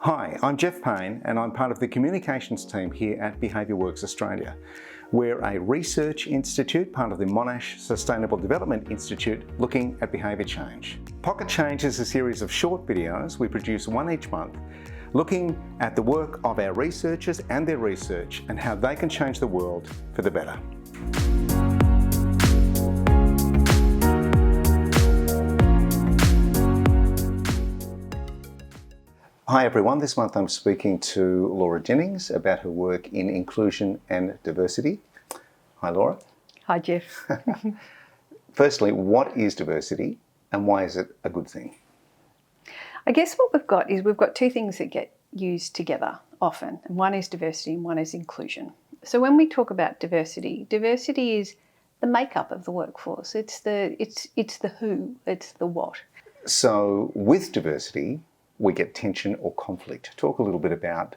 Hi, I'm Jeff Payne and I'm part of the communications team here at BehaviourWorks Australia. We're a research institute, part of the Monash Sustainable Development Institute, looking at behaviour change. Pocket Change is a series of short videos. We produce one each month, looking at the work of our researchers and their research and how they can change the world for the better. Hi everyone, this month I'm speaking to Laura Jennings about her work in inclusion and diversity. Hi Laura. Hi Jeff. Firstly, what is diversity and why is it a good thing? I guess what we've got two things that get used together often, and one is diversity and one is inclusion. So when we talk about diversity is the makeup of the workforce. It's the who, it's the what. So with diversity, we get tension or conflict. Talk a little bit about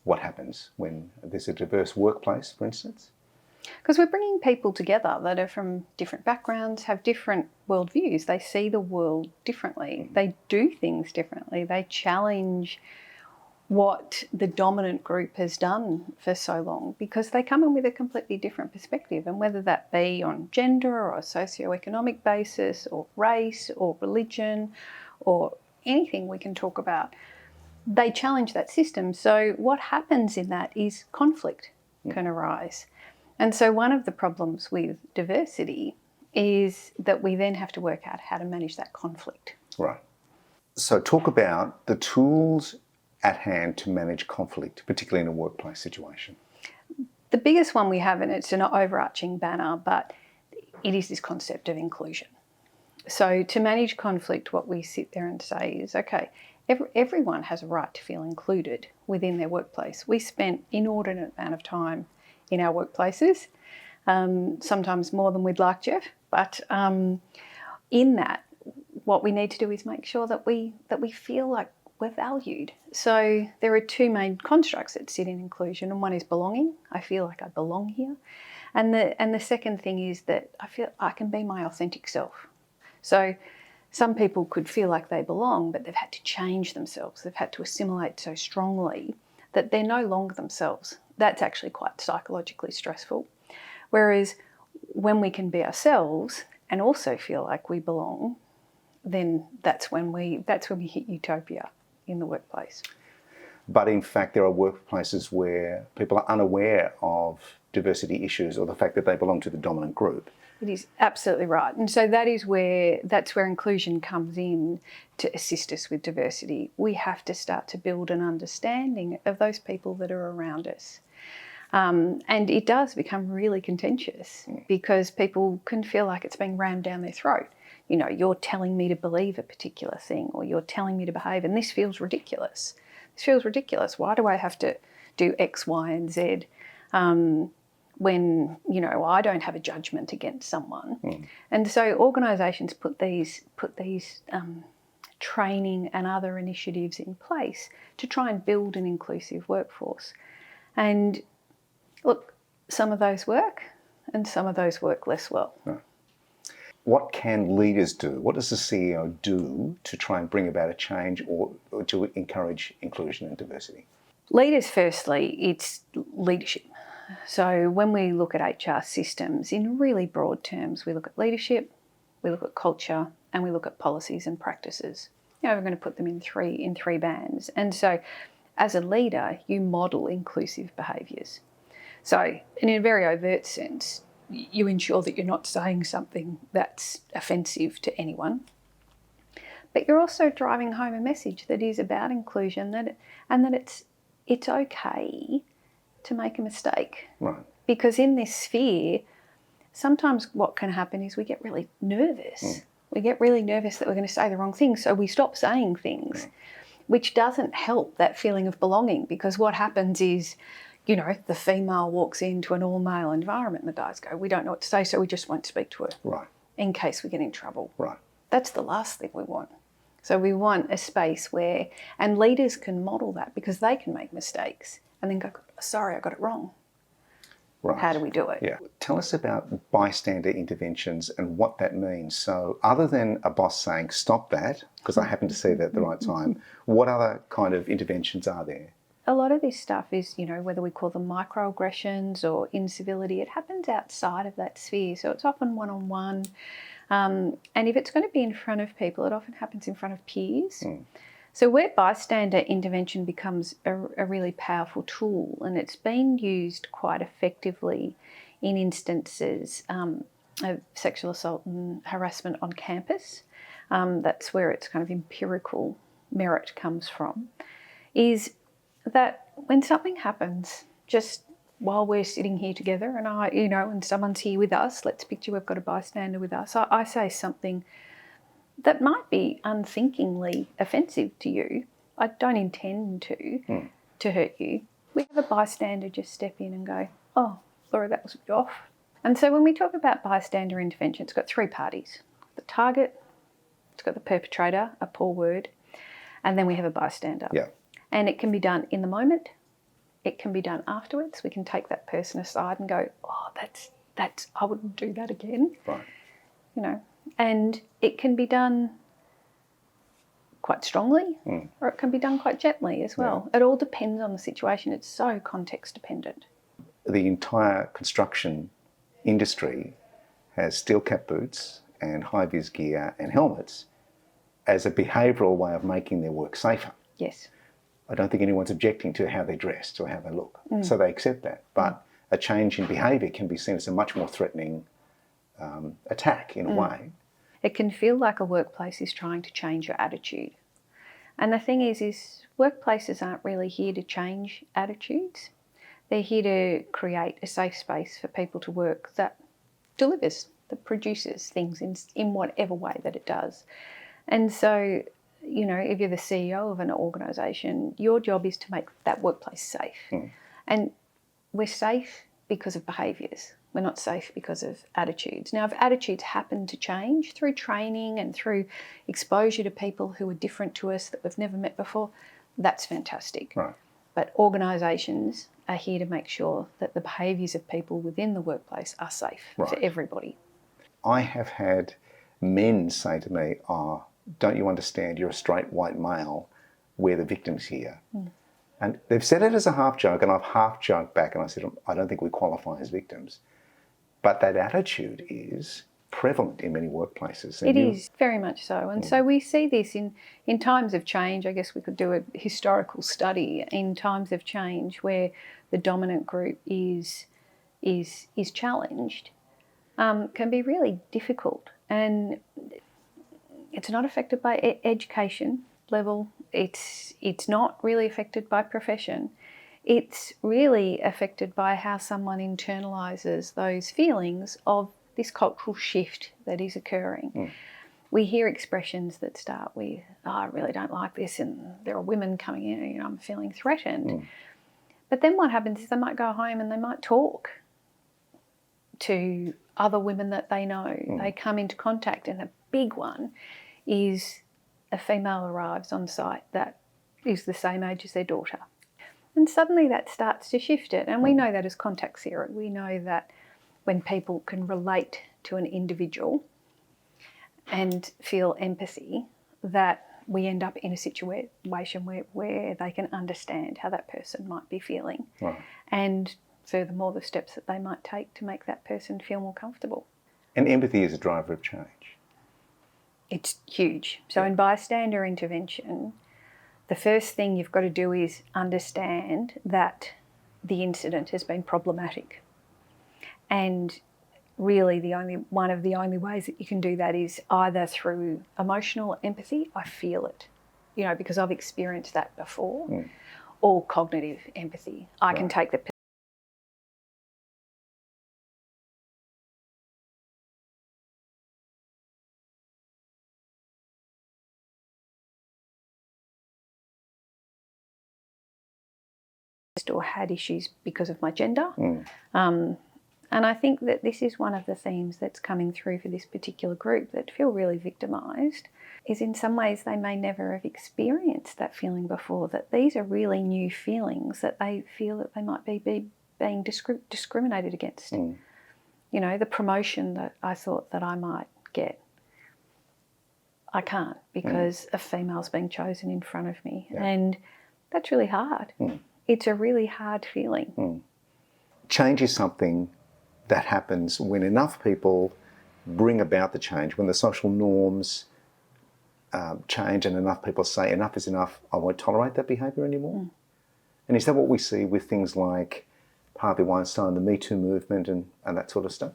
what happens when there's a diverse workplace, for instance. Because we're bringing people together that are from different backgrounds, have different worldviews. They see the world differently. They do things differently. They challenge what the dominant group has done for so long because they come in with a completely different perspective. And whether that be on gender or a socioeconomic basis or race or religion or anything we can talk about, they challenge that system. So what happens in that is conflict can arise. And so one of the problems with diversity is that we then have to work out how to manage that conflict. Right. So talk about the tools at hand to manage conflict, particularly in a workplace situation. The biggest one we have, and it's an overarching banner, but it is this concept of inclusion. So to manage conflict, what we sit there and say is, okay, everyone has a right to feel included within their workplace. We spent inordinate amount of time in our workplaces, sometimes more than we'd like, Jeff, but in that, what we need to do is make sure that we feel like we're valued. So there are two main constructs that sit in inclusion, and one is belonging. I feel like I belong here. And the second thing is that I feel I can be my authentic self. So some people could feel like they belong, but they've had to change themselves. They've had to assimilate so strongly that they're no longer themselves. That's actually quite psychologically stressful. Whereas when we can be ourselves and also feel like we belong, then that's when we hit utopia in the workplace. But in fact, there are workplaces where people are unaware of diversity issues or the fact that they belong to the dominant group. It is absolutely right. And so that's where inclusion comes in to assist us with diversity. We have to start to build an understanding of those people that are around us. And it does become really contentious because people can feel like it's being rammed down their throat. You know, you're telling me to believe a particular thing or you're telling me to behave, and this feels ridiculous. This feels ridiculous. Why do I have to do X, Y, and Z? When, you know, I don't have a judgment against someone. And so organisations put these training and other initiatives in place to try and build an inclusive workforce. And look, some of those work and some of those work less well. What can leaders do? What does the CEO do to try and bring about a change or to encourage inclusion and diversity? Leaders, firstly, it's leadership. So when we look at HR systems, in really broad terms, we look at leadership, we look at culture, and we look at policies and practices. You know, we're going to put them in three bands. And so as a leader, you model inclusive behaviours. So in a very overt sense, you ensure that you're not saying something that's offensive to anyone, but you're also driving home a message that is about inclusion and that it's okay to make a mistake. Right. Because in this sphere, sometimes what can happen is we get really nervous. We get really nervous that we're going to say the wrong thing, so we stop saying things, which doesn't help that feeling of belonging, because what happens is, you know, the female walks into an all-male environment and the guys go, we don't know what to say, so we just won't speak to her. Right. In case we get in trouble. Right. That's the last thing we want. So we want a space where, and leaders can model that because they can make mistakes and then go, sorry, I got it wrong. Right. How do we do it? Yeah. Tell us about bystander interventions and what that means. So other than a boss saying, stop that, because I happen to see that at the right time, what other kind of interventions are there? A lot of this stuff is, whether we call them microaggressions or incivility, it happens outside of that sphere. So it's often one-on-one. And if it's going to be in front of people, it often happens in front of peers. So where bystander intervention becomes a really powerful tool, and it's been used quite effectively in instances of sexual assault and harassment on campus, that's where its kind of empirical merit comes from, is that when something happens, just while we're sitting here together and and someone's here with us, let's picture we've got a bystander with us, I say something that might be unthinkingly offensive to you. I don't intend to hurt you. We have a bystander just step in and go, oh, Laura, that was a bit off. And so when we talk about bystander intervention, it's got three parties. The target, it's got the perpetrator, a poor word, and then we have a bystander. Yeah. And it can be done in the moment. It can be done afterwards. We can take that person aside and go, oh, that's I wouldn't do that again. Right. And it can be done quite strongly or it can be done quite gently as well. It all depends on the situation. It's so context dependent. The entire construction industry has steel-cap boots and high-vis gear and helmets as a behavioural way of making their work safer. Yes. I don't think anyone's objecting to how they're dressed or how they look. So they accept that. But a change in behaviour can be seen as a much more threatening attack in a way. It can feel like a workplace is trying to change your attitude. And the thing is workplaces aren't really here to change attitudes. They're here to create a safe space for people to work that delivers, that produces things in whatever way that it does. And so, if you're the CEO of an organisation, your job is to make that workplace safe. And we're safe because of behaviours. We're not safe because of attitudes. Now, if attitudes happen to change through training and through exposure to people who are different to us that we've never met before, that's fantastic. Right. But organisations are here to make sure that the behaviours of people within the workplace are safe for everybody. I have had men say to me, oh, don't you understand, you're a straight white male, we're the victims here. And they've said it as a half joke, and I've half joked back and I said, I don't think we qualify as victims. But that attitude is prevalent in many workplaces. It is, very much so. And so we see this in times of change. I guess we could do a historical study in times of change where the dominant group is challenged, can be really difficult. And it's not affected by education level. It's not really affected by profession. It's really affected by how someone internalises those feelings of this cultural shift that is occurring. We hear expressions that start with, oh, I really don't like this, and there are women coming in and I'm feeling threatened. But then what happens is they might go home and they might talk to other women that they know. They come into contact, and a big one is a female arrives on site that is the same age as their daughter. And suddenly that starts to shift it. And we know that as contact theory. We know that when people can relate to an individual and feel empathy, that we end up in a situation where they can understand how that person might be feeling. And furthermore, the steps that they might take to make that person feel more comfortable. And empathy is a driver of change. It's huge. So in bystander intervention, the first thing you've got to do is understand that the incident has been problematic. And really one of the only ways that you can do that is either through emotional empathy, I feel it, because I've experienced that before, or cognitive empathy. I can take the or had issues because of my gender. And I think that this is one of the themes that's coming through for this particular group that feel really victimised, is in some ways they may never have experienced that feeling before, that these are really new feelings that they feel that they might be being discriminated against. You know, the promotion that I thought that I might get, I can't because a female's being chosen in front of me. And that's really hard. It's a really hard feeling. Change is something that happens when enough people bring about the change, when the social norms change and enough people say enough is enough, I won't tolerate that behaviour anymore. And is that what we see with things like Harvey Weinstein, the Me Too movement and that sort of stuff?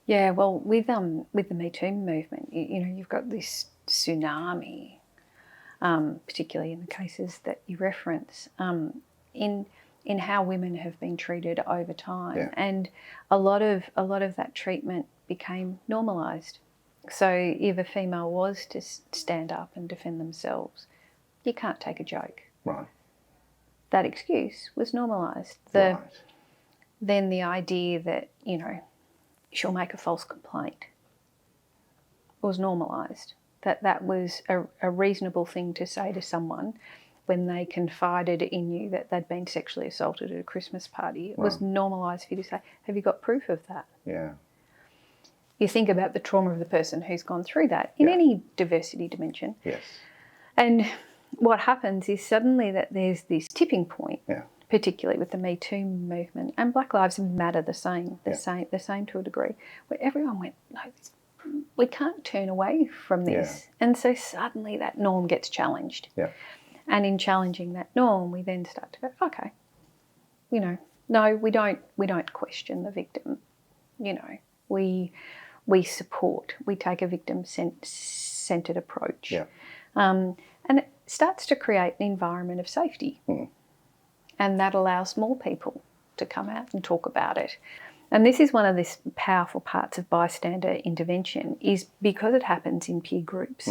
Yeah, well, with the Me Too movement, you know, you've got this tsunami, particularly in the cases that you reference, in how women have been treated over time, and a lot of that treatment became normalised. So if a female was to stand up and defend themselves, you can't take a joke. Right. That excuse was normalised. Then the idea that, you know, she'll make a false complaint was normalised. That was a reasonable thing to say to someone when they confided in you that they'd been sexually assaulted at a Christmas party. It was normalised for you to say, have you got proof of that? Yeah. You think about the trauma of the person who's gone through that in any diversity dimension. Yes. And what happens is suddenly that there's this tipping point, particularly with the Me Too movement, and Black Lives Matter the same to a degree, where everyone went, no, we can't turn away from this. And so suddenly that norm gets challenged. And in challenging that norm, we then start to go, okay, you know, no, we don't question the victim. You know, we support, we take a victim-centred approach. And it starts to create an environment of safety. And that allows more people to come out and talk about it. And this is one of the powerful parts of bystander intervention, is because it happens in peer groups,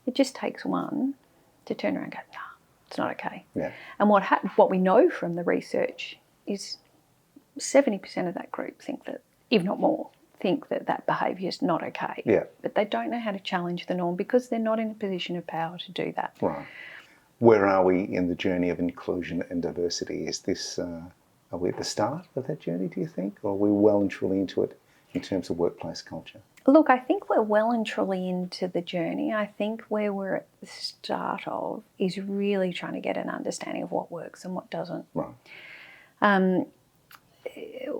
it just takes one to turn around and go, no, it's not okay. And what we know from the research is 70% of that group think that, if not more, think that behaviour is not okay. But they don't know how to challenge the norm because they're not in a position of power to do that. Right. Where are we in the journey of inclusion and diversity? Is this, are we at the start of that journey, do you think? Or are we well and truly into it in terms of workplace culture? Look, I think we're well and truly into the journey. I think where we're at the start of is really trying to get an understanding of what works and what doesn't. Right.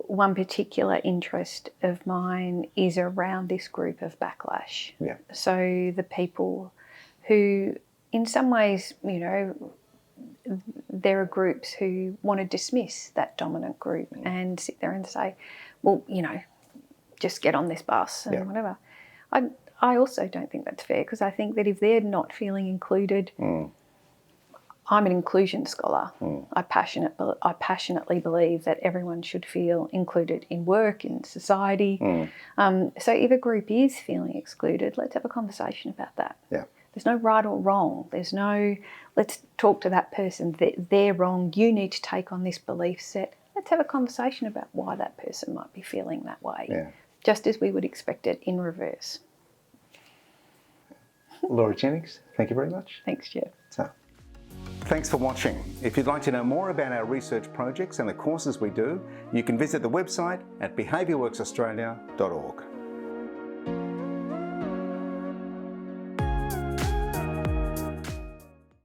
One particular interest of mine is around this group of backlash. So the people who, in some ways, you know, there are groups who want to dismiss that dominant group and sit there and say, well, you know, just get on this bus and whatever. I also don't think that's fair, because I think that if they're not feeling included, I'm an inclusion scholar. I passionately believe that everyone should feel included in work, in society. So if a group is feeling excluded, let's have a conversation about that. There's no right or wrong. There's no, let's talk to that person, they're wrong, you need to take on this belief set. Let's have a conversation about why that person might be feeling that way, just as we would expect it in reverse. Laura Jennings, thank you very much. Thanks, Jeff. Thanks for watching. If you'd like to know more about our research projects and the courses we do, you can visit the website at behaviourworksaustralia.org.